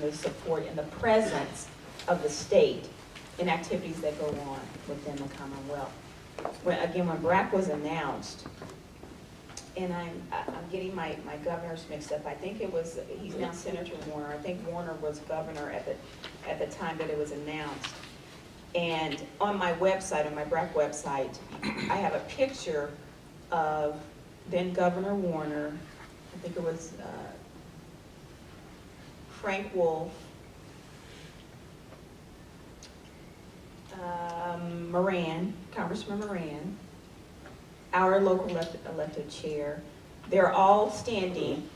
the support and the presence of the state in activities that go on within the Commonwealth. When BRAC was announced, and I'm getting my governors mixed up. I think it was, he's now Senator Warner. I think Warner was governor at the time that it was announced. And on my website, on my BRAC website, I have a picture of then Governor Warner. I think it was Frank Wolf, Moran, Congressman Moran, our local elected chair. They're all standing,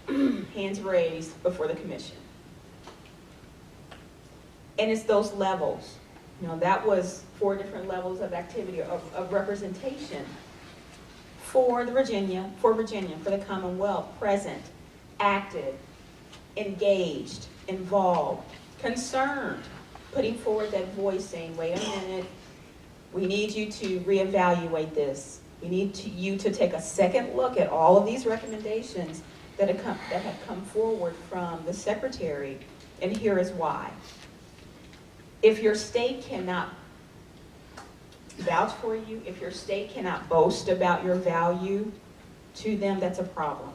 hands raised before the commission. And it's those levels. You know, that was 4 different levels of activity, of representation for Virginia, for the Commonwealth, present, active, engaged, involved, concerned, putting forward that voice saying, wait a minute, we need you to reevaluate this. We need you to take a second look at all of these recommendations that have come forward from the Secretary, and here is why. If your state cannot vouch for you, if your state cannot boast about your value to them, that's a problem.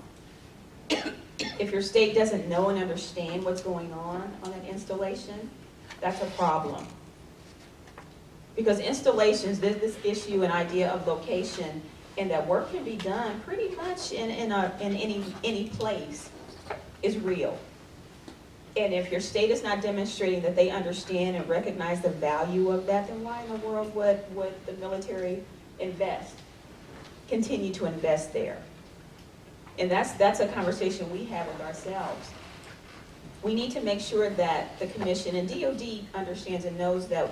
If your state doesn't know and understand what's going on an installation, that's a problem. Because installations, this issue and idea of location, and that work can be done pretty much in any place, is real. And if your state is not demonstrating that they understand and recognize the value of that, then why in the world would the military continue to invest there? And that's a conversation we have with ourselves. We need to make sure that the commission and DOD understands and knows that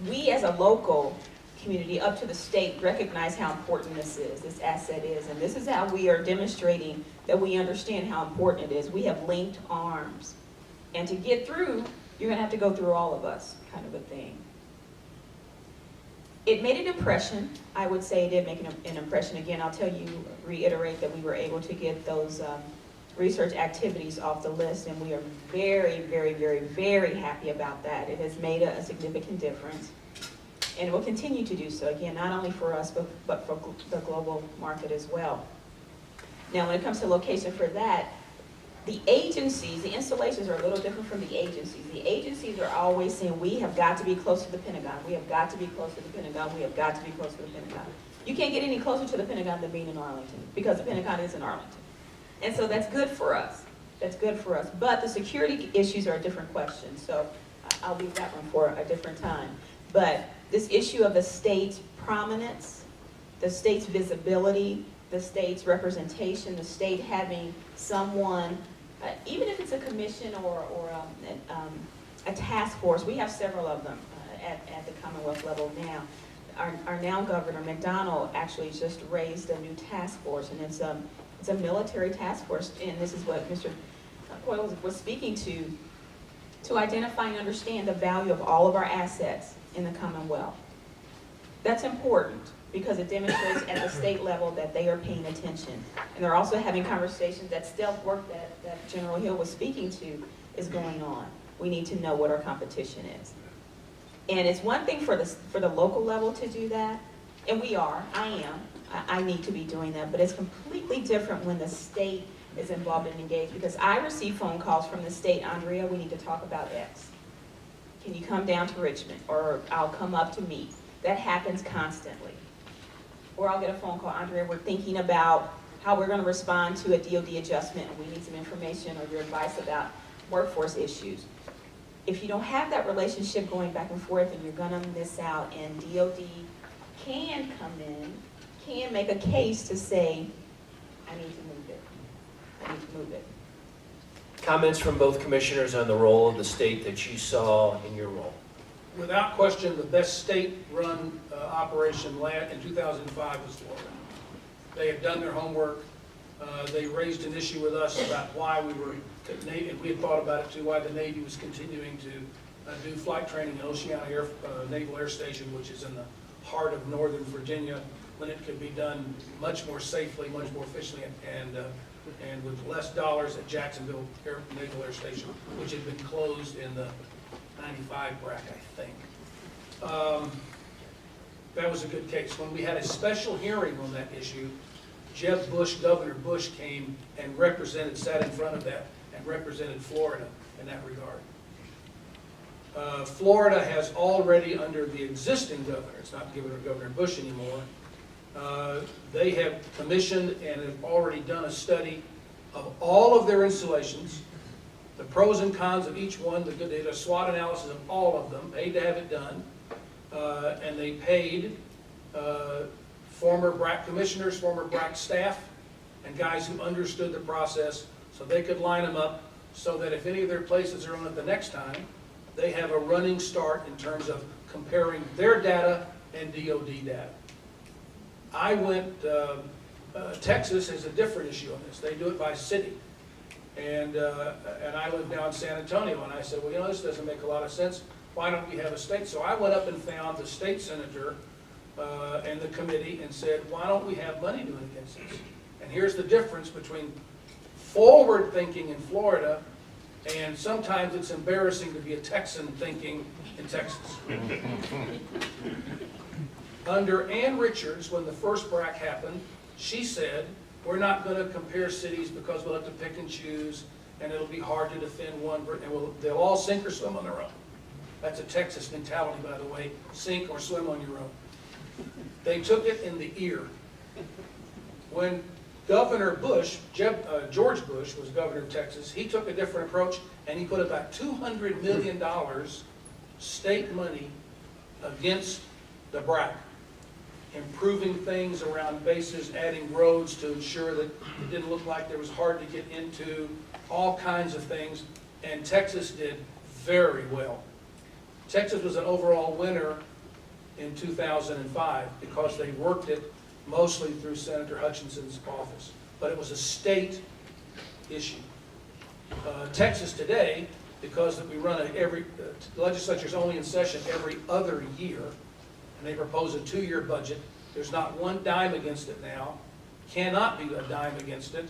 we as a local community up to the state recognize how important this asset is. And this is how we are demonstrating that we understand how important it is. We have linked arms. And to get through, you're going to have to go through all of us, kind of a thing. It made an impression. I would say it did make an impression. Again, I'll reiterate that we were able to get those research activities off the list, and we are very, very, very, very happy about that. It has made a significant difference, and it will continue to do so, again, not only for us, but for the global market as well. Now, when it comes to location for that, the agencies, the installations are a little different from the agencies. The agencies are always saying, we have got to be close to the Pentagon. We have got to be close to the Pentagon. We have got to be close to the Pentagon. You can't get any closer to the Pentagon than being in Arlington, because the Pentagon is in Arlington. And so that's good for us. That's good for us. But the security issues are a different question. So I'll leave that one for a different time. But this issue of the state's prominence, the state's visibility, the state's representation, the state having someone, even if it's a commission or a task force, we have several of them at the Commonwealth level now. Our now Governor McDonald actually just raised a new task force, and it's a military task force, and this is what Mr. Coyle was speaking to identify and understand the value of all of our assets in the Commonwealth. That's important because it demonstrates at the state level that they are paying attention. And they're also having conversations, that stealth work that General Hill was speaking to is going on. We need to know what our competition is. And it's one thing for the local level to do that, and I need to be doing that, but it's completely different when the state is involved and engaged, because I receive phone calls from the state, Andrea, we need to talk about X. Can you come down to Richmond? Or I'll come up to meet. That happens constantly. Or I'll get a phone call, Andrea, we're thinking about how we're going to respond to a DOD adjustment, and we need some information or your advice about workforce issues. If you don't have that relationship going back and forth, then you're going to miss out, and DOD can come in, can make a case to say, I need to move it. I need to move it. Comments from both commissioners on the role of the state that you saw in your role? Without question, the best state-run operation in 2005 was Florida. They had done their homework. They raised an issue with us about why we were, and we had thought about it too, why the Navy was continuing to do flight training at Oceana Naval Air Station, which is in the heart of Northern Virginia, when it could be done much more safely, much more efficiently, and and with less dollars at Jacksonville Naval Air Station, which had been closed in the 95 BRAC, I think. That was a good case. When we had a special hearing on that issue, Jeb Bush, Governor Bush, came and sat in front of that and represented Florida in that regard. Florida has already, under the existing governor, it's not Governor Bush anymore, they have commissioned and have already done a study of all of their installations, the pros and cons of each one. They did a SWOT analysis of all of them, paid to have it done, and they paid former BRAC commissioners, former BRAC staff, and guys who understood the process so they could line them up so that if any of their places are on it the next time, they have a running start in terms of comparing their data and DOD data. Texas has a different issue on this. They do it by city. And I live down in San Antonio, and I said, well, you know, this doesn't make a lot of sense. Why don't we have a state? So I went up and found the state senator and the committee and said, why don't we have money doing against this? And here's the difference between forward thinking in Florida, and sometimes it's embarrassing to be a Texan thinking in Texas. Under Ann Richards, when the first BRAC happened, she said, we're not going to compare cities because we'll have to pick and choose, and it'll be hard to defend one, and they'll all sink or swim on their own. That's a Texas mentality, by the way, sink or swim on your own. They took it in the ear. When Governor Bush, George Bush, was governor of Texas, he took a different approach, and he put about $200 million state money against the BRAC, improving things around bases, adding roads to ensure that it didn't look like there was hard to get into, all kinds of things, and Texas did very well. Texas was an overall winner in 2005 because they worked it mostly through Senator Hutchinson's office, but it was a state issue. Texas today, because we run the legislature's only in session every other year, and they propose a 2-year budget. There's not one dime against it now, cannot be a dime against it,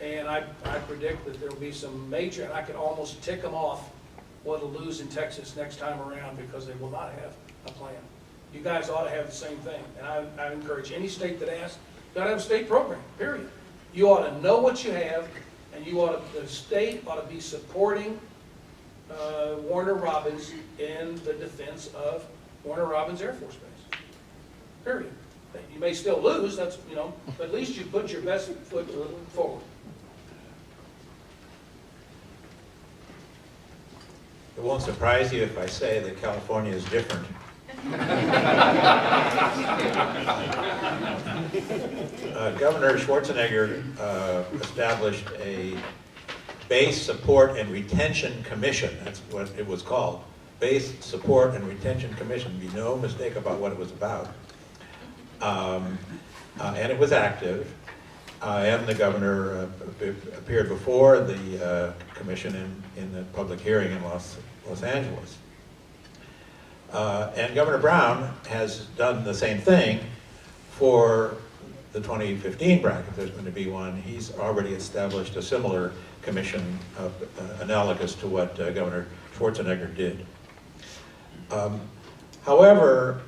and I predict that there will be some major, and I could almost tick them off what will lose in Texas next time around because they will not have a plan. You guys ought to have the same thing, and I encourage any state that asks, you got to have a state program, period. You ought to know what you have, and the state ought to be supporting Warner Robins in the defense of Warner Robins Air Force Base, period. You may still lose, but at least you put your best foot forward. It won't surprise you if I say that California is different. Governor Schwarzenegger established a Base Support and Retention Commission. That's what it was called. Base Support and Retention Commission. Be no mistake about what it was about. And it was active. And the governor appeared before the commission in the public hearing in Los Angeles. And Governor Brown has done the same thing for the 2015 BRAC, if there's going to be one. He's already established a similar commission analogous to what Governor Schwarzenegger did. However,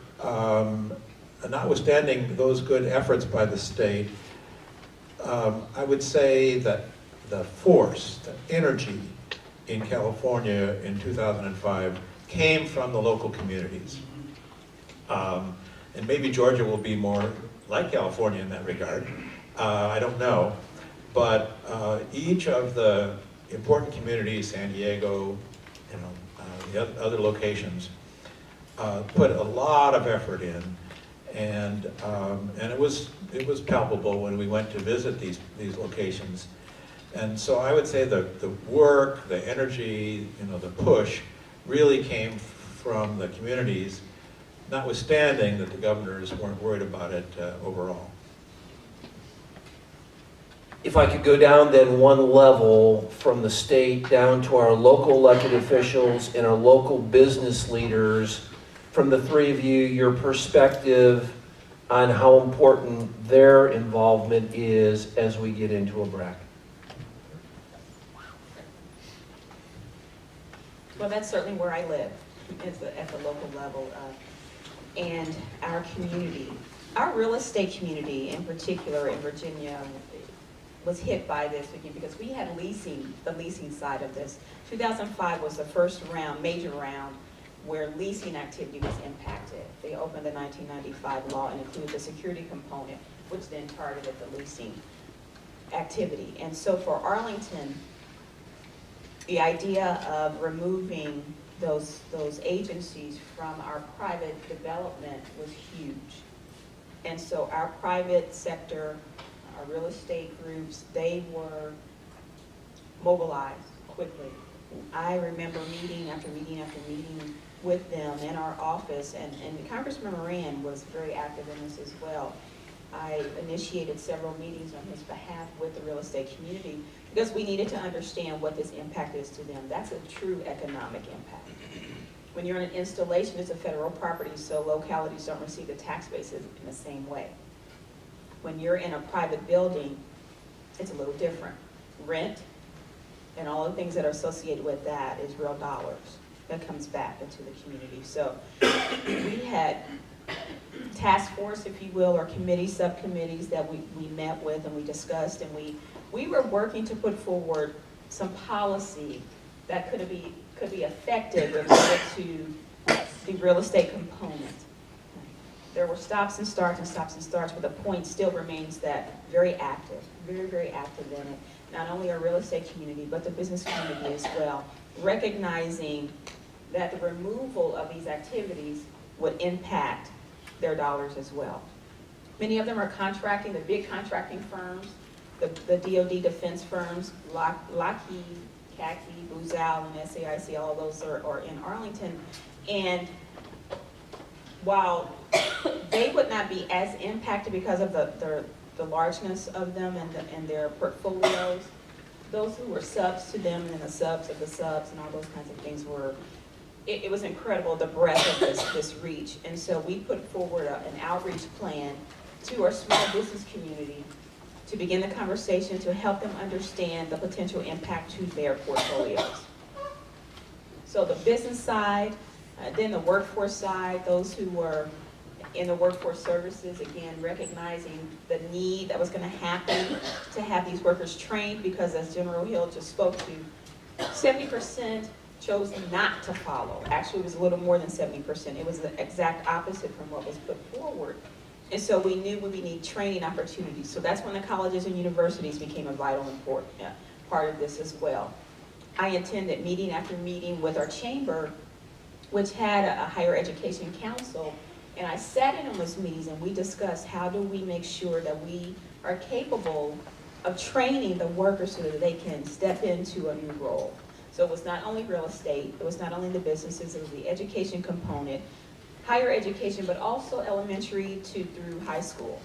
notwithstanding those good efforts by the state, I would say that the force, the energy in California in 2005 came from the local communities. And maybe Georgia will be more like California in that regard. I don't know. But each of the important communities, San Diego, the other locations, put a lot of effort in. And it was palpable when we went to visit these locations. And so I would say the work, the energy, the push really came from the communities, notwithstanding that the governors weren't worried about it overall. If I could go down then one level from the state down to our local elected officials and our local business leaders, from the three of you, your perspective on how important their involvement is as we get into a BRAC. Well, that's certainly where I live, at the local level. And our community, our real estate community in particular in Virginia was hit by this again because we had leasing, the leasing side of this. 2005 was the first round, major round, where leasing activity was impacted. They opened the 1995 law and included the security component, which then targeted the leasing activity. And so for Arlington, the idea of removing those agencies from our private development was huge. And so our private sector, our real estate groups, they were mobilized quickly. I remember meeting after meeting after meeting with them in our office, and Congressman Moran was very active in this as well. I initiated several meetings on his behalf with the real estate community because we needed to understand what this impact is to them. That's a true economic impact. When you're in an installation, it's a federal property, so localities don't receive the tax bases in the same way. When you're in a private building, it's a little different. Rent and all the things that are associated with that is real dollars that comes back into the community. So we had task force, if you will, or committee, subcommittees that we met with and we discussed, and we were working to put forward some policy that could be effective related to the real estate component. There were stops and starts and stops and starts, but the point still remains that very active, very, very active in it. Not only our real estate community, but the business community as well, recognizing that the removal of these activities would impact their dollars as well. Many of them are contracting, the big contracting firms, the DoD defense firms, Lockheed, CACI, Booz Allen, and SAIC, all of those are in Arlington. And while they would not be as impacted because of the largeness of them and their portfolios, those who were subs to them and the subs of the subs and all those kinds of things were, it was incredible, the breadth of this reach. And so we put forward an outreach plan to our small business community to begin the conversation to help them understand the potential impact to their portfolios. So the business side, then the workforce side, those who were in the workforce services, again, recognizing the need that was going to happen to have these workers trained, because as General Hill just spoke to, 70% chose not to follow. Actually, it was a little more than 70%. It was the exact opposite from what was put forward. And so we knew we would need training opportunities. So that's when the colleges and universities became a vital important part of this as well. I attended meeting after meeting with our chamber, which had a higher education council, and I sat in on those meetings and we discussed how do we make sure that we are capable of training the workers so that they can step into a new role. So it was not only real estate, it was not only the businesses, it was the education component, higher education, but also elementary through high school,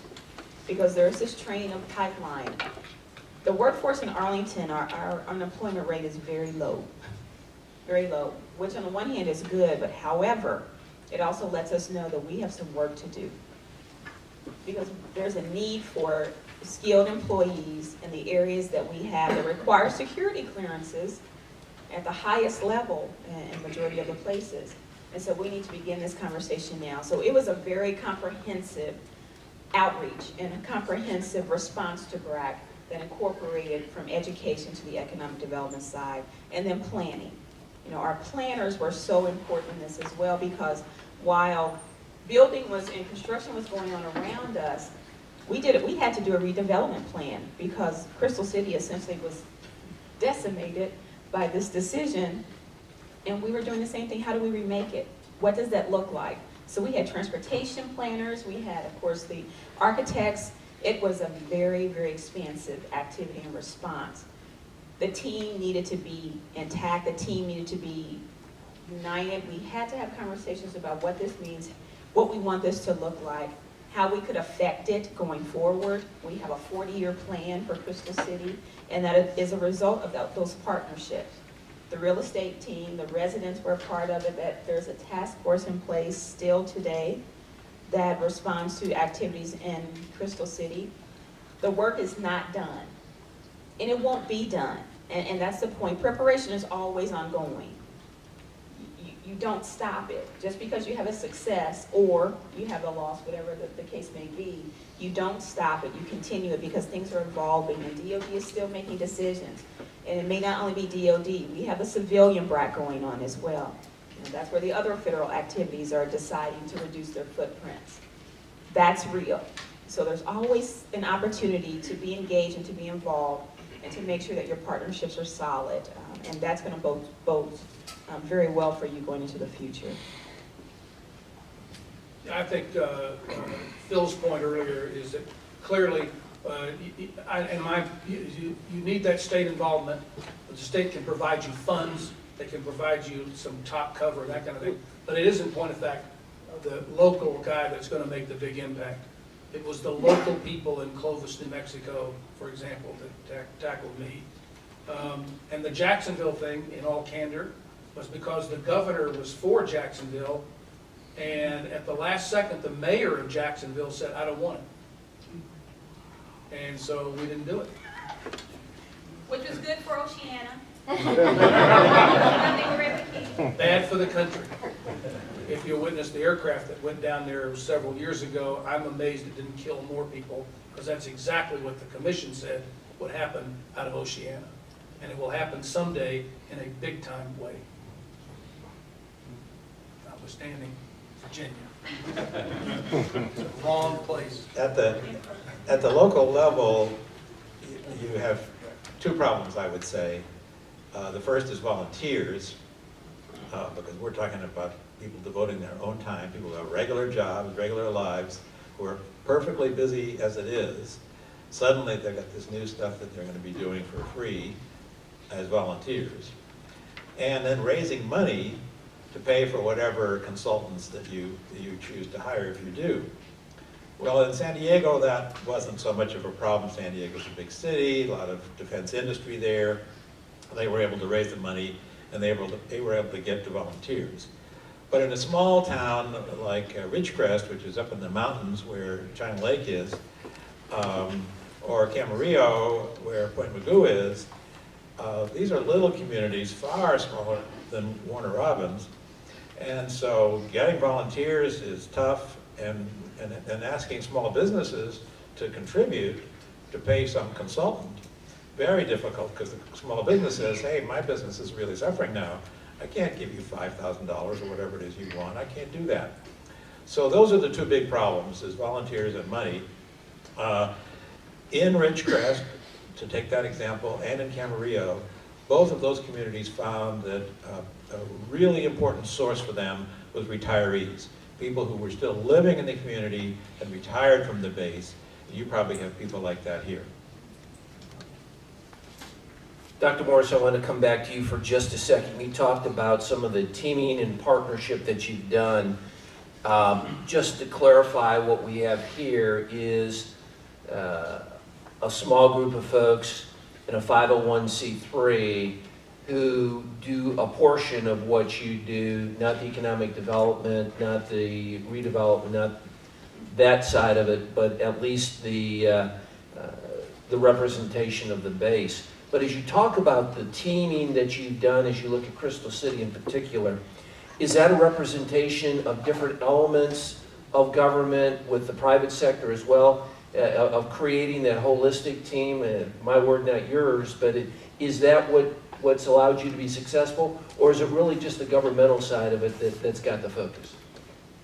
because there's this training of pipeline. The workforce in Arlington, our unemployment rate is very low, which on the one hand is good, but however, it also lets us know that we have some work to do, because there's a need for skilled employees in the areas that we have that require security clearances at the highest level in majority of the places. And so we need to begin this conversation now. So it was a very comprehensive outreach and a comprehensive response to BRAC that incorporated from education to the economic development side, and then planning. You know, our planners were so important in this as well, because while building was and construction was going on around us, we had to do a redevelopment plan, because Crystal City essentially was decimated by this decision, and we were doing the same thing. How do we remake it? What does that look like? So we had transportation planners, we had, of course, the architects. It was a very, very expansive activity and response. The team needed to be intact, the team needed to be united. We had to have conversations about what this means, what we want this to look like, how we could affect it going forward. We have a 40-year plan for Crystal City, and that is a result of those partnerships. The real estate team, the residents were a part of it, that there's a task force in place still today that responds to activities in Crystal City, the work is not done. And it won't be done. And that's the point. Preparation is always ongoing. You don't stop it. Just because you have a success or you have a loss, whatever the case may be, you don't stop it. You continue it because things are evolving and DOD is still making decisions. And it may not only be DOD. We have a civilian BRAC going on as well. And that's where the other federal activities are deciding to reduce their footprints. That's real. So there's always an opportunity to be engaged and to be involved and to make sure that your partnerships are solid. And that's going to bode very well for you going into the future. I think Phil's point earlier is that clearly, you need that state involvement. The state can provide you funds, they can provide you some top cover, that kind of thing. But it is in point of fact the local guy that's going to make the big impact. It was the local people in Clovis, New Mexico, for example, that tackled me. And the Jacksonville thing, in all candor, was because the governor was for Jacksonville, and at the last second, the mayor of Jacksonville said, I don't want it. And so we didn't do it. Which was good for Oceana. Bad for the country. If you witnessed the aircraft that went down there several years ago, I'm amazed it didn't kill more people, because that's exactly what the commission said would happen out of Oceana. And it will happen someday in a big-time way. Notwithstanding Virginia. It's a wrong place. At the local level, you have two problems, I would say. The first is volunteers, because we're talking about people devoting their own time, people who have regular jobs, regular lives, who are perfectly busy as it is. Suddenly they've got this new stuff that they're going to be doing for free as volunteers. And then raising money to pay for whatever consultants that you choose to hire if you do. Well, in San Diego, that wasn't so much of a problem. San Diego's a big city, a lot of defense industry there. They were able to raise the money, and they were able to get to volunteers. But in a small town like Ridgecrest, which is up in the mountains where China Lake is, or Camarillo, where Point Mugu is, these are little communities, far smaller than Warner Robins. And so getting volunteers is tough, and asking small businesses to contribute to pay some consultant, very difficult, because the small business says, hey, my business is really suffering now. I can't give you $5,000 or whatever it is you want. I can't do that. So those are the two big problems, is volunteers and money. In Ridgecrest, to take that example, and in Camarillo, both of those communities found that a really important source for them was retirees, people who were still living in the community and retired from the base. You probably have people like that here. Dr. Morris, I want to come back to you for just a second. You talked about some of the teaming and partnership that you've done. Just to clarify, what we have here is a small group of folks in a 501c3 who do a portion of what you do, not the economic development, not the redevelopment, not that side of it, but at least the representation of the base. But as you talk about the teaming that you've done, as you look at Crystal City in particular, is that a representation of different elements of government with the private sector as well, of creating that holistic team? My word, not yours, but is that what's allowed you to be successful? Or is it really just the governmental side of it that's got the focus?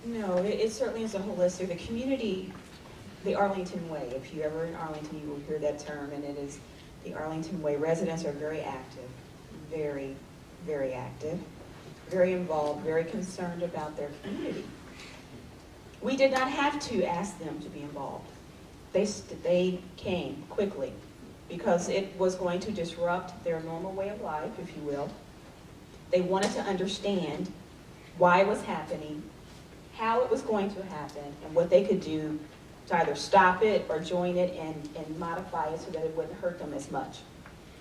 No, it certainly is a holistic. The community, the Arlington Way, if you're ever in Arlington, you will hear that term, and it is the Arlington Way. Residents are very active, very, very active, very involved, very concerned about their community. We did not have to ask them to be involved. They came quickly because it was going to disrupt their normal way of life, if you will. They wanted to understand why it was happening, how it was going to happen, and what they could do to either stop it or join it and modify it so that it wouldn't hurt them as much.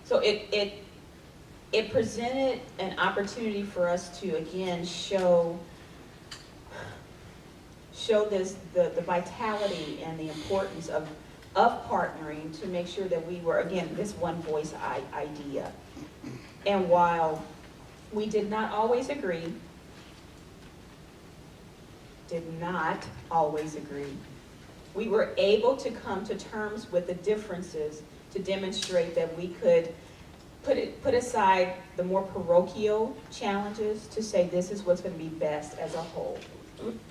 So it presented an opportunity for us to, again, show show the vitality and the importance of partnering to make sure that we were, again, this one voice idea. And while we did not always agree, we were able to come to terms with the differences to demonstrate that we could put aside the more parochial challenges to say this is what's going to be best as a whole.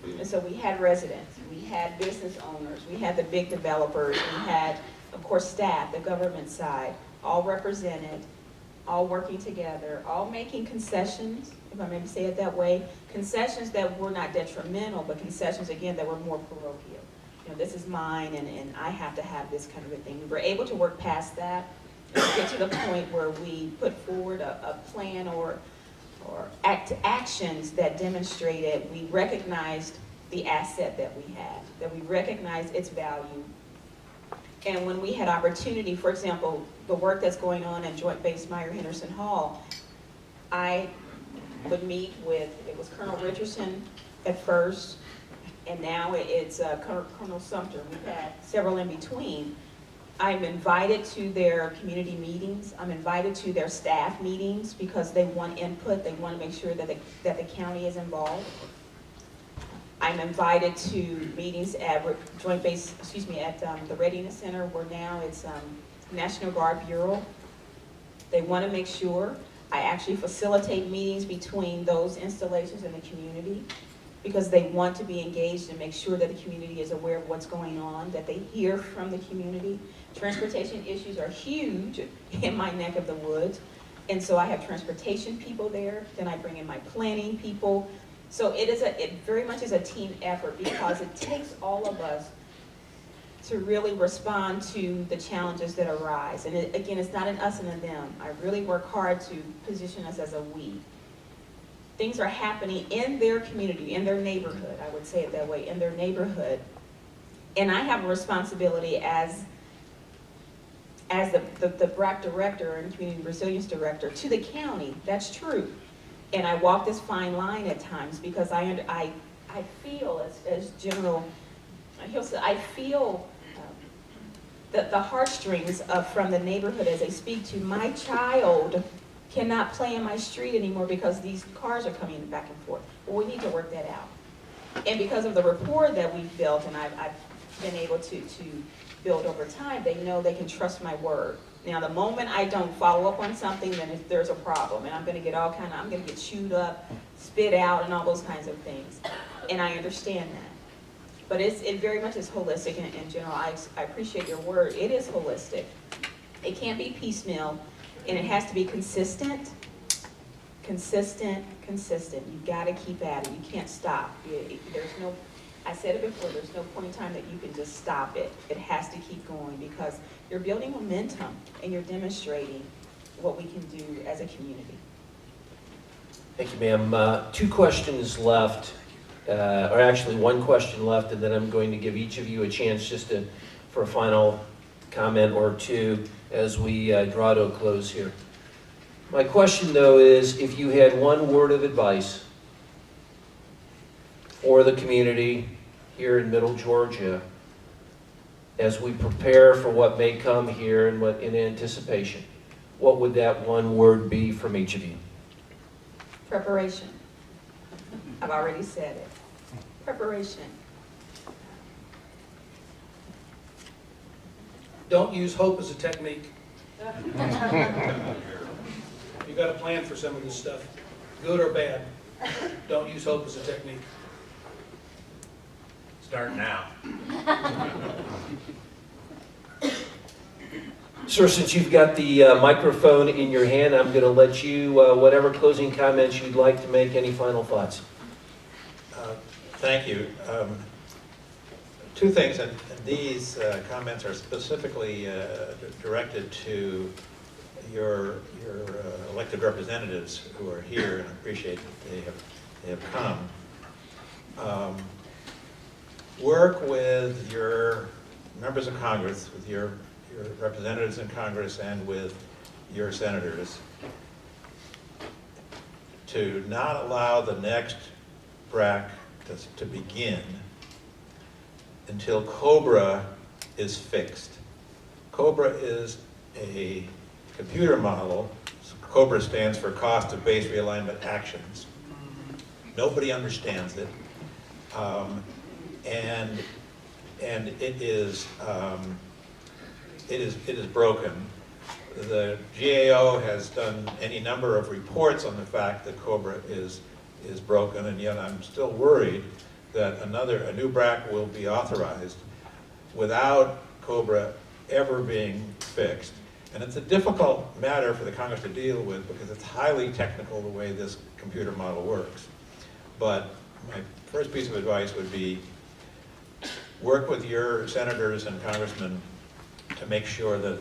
And so we had residents, we had business owners, we had the big developers, we had, of course, staff, the government side, all represented, all working together, all making concessions, if I may say it that way, concessions that were not detrimental, but concessions, again, that were more parochial. You know, this is mine, and I have to have this kind of a thing. We were able to work past that and get to the point where we put forward a plan or actions that demonstrated we recognized the asset that we had, that we recognized its value. And when we had opportunity, for example, the work that's going on in Joint Base Myer-Henderson Hall, I would meet with, it was Colonel Richardson at first, and now it's Colonel Sumter. We've had several in between. I'm invited to their community meetings. I'm invited to their staff meetings because they want input. They want to make sure that the county is involved. I'm invited to meetings at Joint Base, at the Readiness Center, where now it's National Guard Bureau. They want to make sure I actually facilitate meetings between those installations and the community, because they want to be engaged and make sure that the community is aware of what's going on, that they hear from the community. Transportation issues are huge in my neck of the woods, and so I have transportation people there, then I bring in my planning people. So it very much is a team effort, because it takes all of us to really respond to the challenges that arise. And again, it's not an us and a them. I really work hard to position us as a we. Things are happening in their community, in their neighborhood, I would say it that way, in their neighborhood. And I have a responsibility as the BRAC director and community resilience director to the county. That's true. And I walk this fine line at times, because I feel, as General Hill said, I feel the heartstrings from the neighborhood as they speak to my child cannot play in my street anymore because these cars are coming back and forth. Well, we need to work that out. And because of the rapport that we've built, and I've been able to build over time, they know they can trust my word. Now, the moment I don't follow up on something, then there's a problem, and I'm going to get I'm going to get chewed up, spit out, and all those kinds of things. And I understand that. But it very much is holistic, and General, I appreciate your word. It is holistic. It can't be piecemeal, and it has to be consistent. Consistent. You got to keep at it. You can't stop. I said it before, there's no point in time that you can just stop it. It has to keep going, because you're building momentum and you're demonstrating what we can do as a community. Thank you, ma'am. 2 questions left, or actually 1 question left, and then I'm going to give each of you a chance just for a final comment or 2 as we draw to a close here. My question, though, is if you had 1 word of advice for the community here in Middle Georgia as we prepare for what may come here and what in anticipation, what would that 1 word be from each of you? Preparation. I've already said it. Preparation. Don't use hope as a technique. You got to plan for some of this stuff, good or bad. Don't use hope as a technique. Start now. Sir, since you've got the microphone in your hand, I'm going to let you, whatever closing comments you'd like to make, any final thoughts? Thank you. 2 things, and these comments are specifically directed to your elected representatives who are here, and I appreciate that they have come. Work with your members of Congress, with your representatives in Congress, and with your senators to not allow the next BRAC to begin until COBRA is fixed. COBRA is a computer model. COBRA stands for Cost of Base Realignment Actions. Nobody understands it. And it is broken. The GAO has done any number of reports on the fact that COBRA is broken, and yet I'm still worried that a new BRAC will be authorized without COBRA ever being fixed. And it's a difficult matter for the Congress to deal with because it's highly technical the way this computer model works. But my first piece of advice would be work with your senators and congressmen to make sure that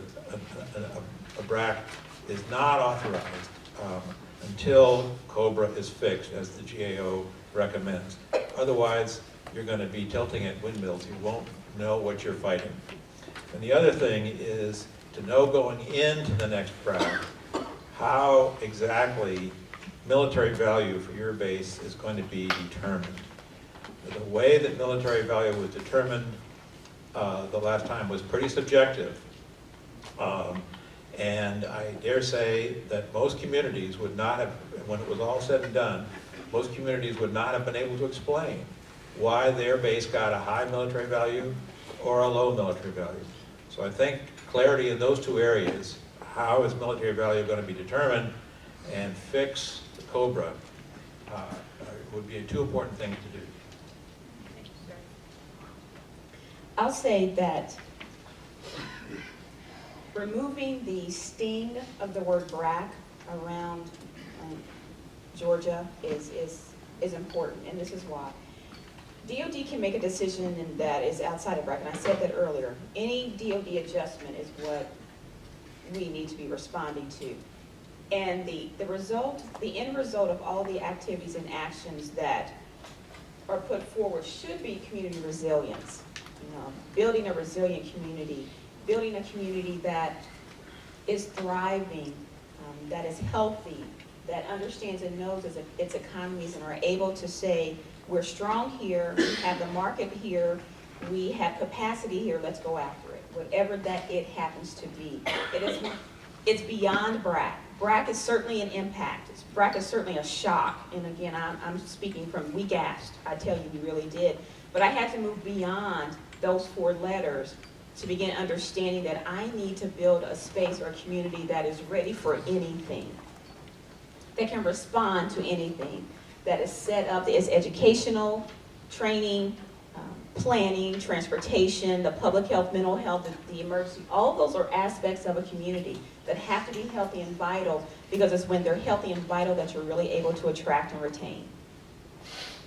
a BRAC is not authorized until COBRA is fixed, as the GAO recommends. Otherwise, you're going to be tilting at windmills. You won't know what you're fighting. And the other thing is to know going into the next BRAC how exactly military value for your base is going to be determined. The way that military value was determined the last time was pretty subjective. And I dare say that most communities would not have, when it was all said and done, most communities would not have been able to explain why their base got a high military value or a low military value. So I think clarity in those two areas, how is military value going to be determined, and fix the COBRA, would be two important things to do. I'll say that removing the sting of the word BRAC around Georgia is important, and this is why. DOD can make a decision that is outside of BRAC, and I said that earlier. Any DOD adjustment is what we need to be responding to. And the end result of all the activities and actions that are put forward should be community resilience. Building a resilient community, building a community that is thriving, that is healthy, that understands and knows its economies and are able to say, we're strong here, we have the market here, we have capacity here, let's go after it. Whatever that it happens to be. It's beyond BRAC. BRAC is certainly an impact. BRAC is certainly a shock. And again, I'm speaking from we gasped. I tell you, we really did. But I had to move beyond those 4 letters to begin understanding that I need to build a space or a community that is ready for anything, that can respond to anything, that is set up, that is educational, training, planning, transportation, the public health, mental health, the emergency. All of those are aspects of a community that have to be healthy and vital, because it's when they're healthy and vital that you're really able to attract and retain.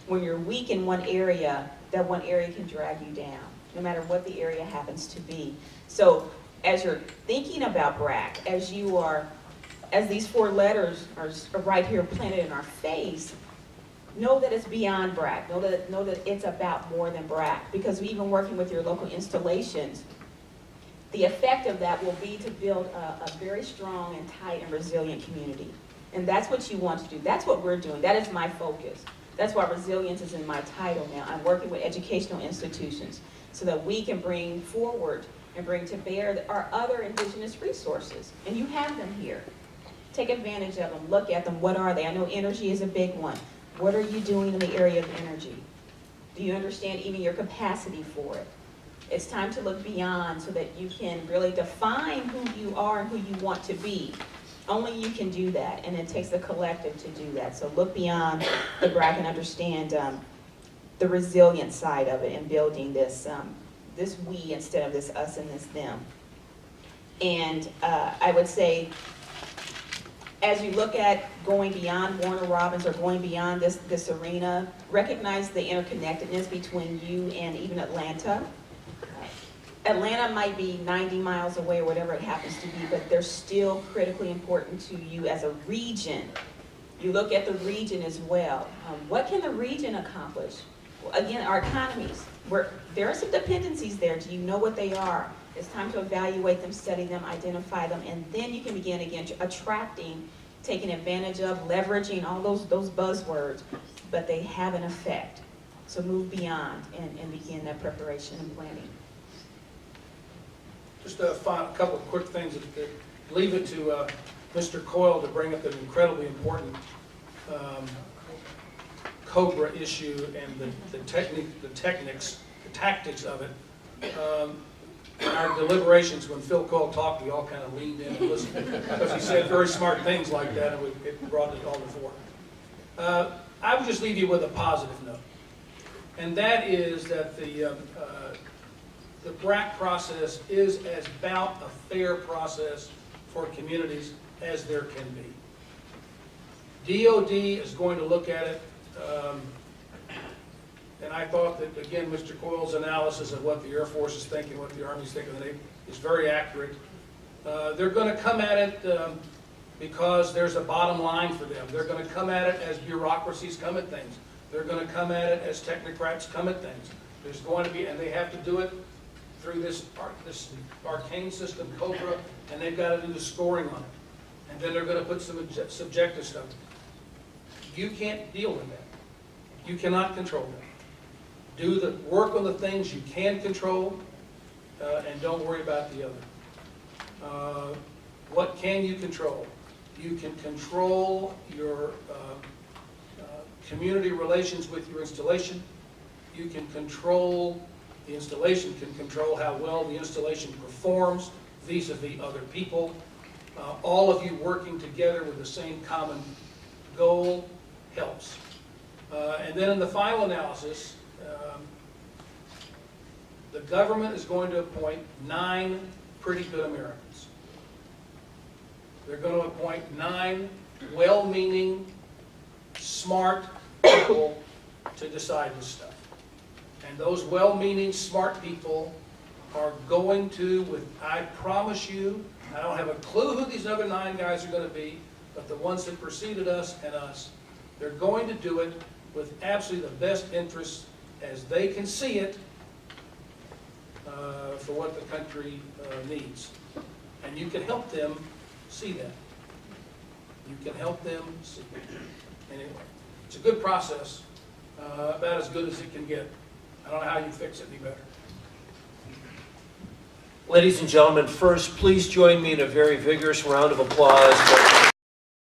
When you're weak in one area, that one area can drag you down, no matter what the area happens to be. So as you're thinking about BRAC, as these 4 letters are right here planted in our face, know that it's beyond BRAC. Know that it's about more than BRAC, because even working with your local installations, the effect of that will be to build a very strong and tight and resilient community. And that's what you want to do. That's what we're doing. That is my focus. That's why resilience is in my title now. I'm working with educational institutions so that we can bring forward and bring to bear our other indigenous resources. And you have them here. Take advantage of them. Look at them. What are they? I know energy is a big one. What are you doing in the area of energy? Do you understand even your capacity for it? It's time to look beyond so that you can really define who you are and who you want to be. Only you can do that, and it takes the collective to do that. So look beyond the BRAC and understand the resilient side of it and building this we instead of this us and this them. And I would say, as you look at going beyond Warner Robins or going beyond this arena, recognize the interconnectedness between you and even Atlanta. Atlanta might be 90 miles away or whatever it happens to be, but they're still critically important to you as a region. You look at the region as well. What can the region accomplish? Well, again, our economies. There are some dependencies there. Do you know what they are? It's time to evaluate them, study them, identify them, and then you can begin again attracting, taking advantage of, leveraging all those buzzwords, but they have an effect. So move beyond and begin that preparation and planning. Just a couple of quick things that leave it to Mr. Coyle to bring up an incredibly important COBRA issue and the tactics of it. In our deliberations, when Phil Coyle talked, we all kind of leaned in and listened because he said very smart things like that, and it brought it all before. I would just leave you with a positive note, and that is that the BRAC process is as about a fair process for communities as there can be. DOD is going to look at it, and I thought that, again, Mr. Coyle's analysis of what the Air Force is thinking, what the Army is thinking, is very accurate. They're going to come at it because there's a bottom line for them. They're going to come at it as bureaucracies come at things. They're going to come at it as technocrats come at things. There's going to be, and they have to do it through this arcane system, COBRA, and they've got to do the scoring on it. And then they're going to put some subjective stuff. You can't deal with that. You cannot control that. Do the work on the things you can control, and don't worry about the other. What can you control? You can control your community relations with your installation. You can control, the installation can control how well the installation performs vis-a-vis other people. All of you working together with the same common goal helps. And then in the final analysis, the government is going to appoint 9 pretty good Americans. They're going to appoint 9 well-meaning, smart people to decide this stuff. And those well-meaning, smart people are going to, I promise you, I don't have a clue who these other 9 guys are going to be, but the ones that preceded us and us, they're going to do it with absolutely the best interests as they can see it for what the country needs. And you can help them see that. You can help them see it. Anyway, it's a good process, about as good as it can get. I don't know how you fix it any better. Ladies and gentlemen, first, please join me in a very vigorous round of applause.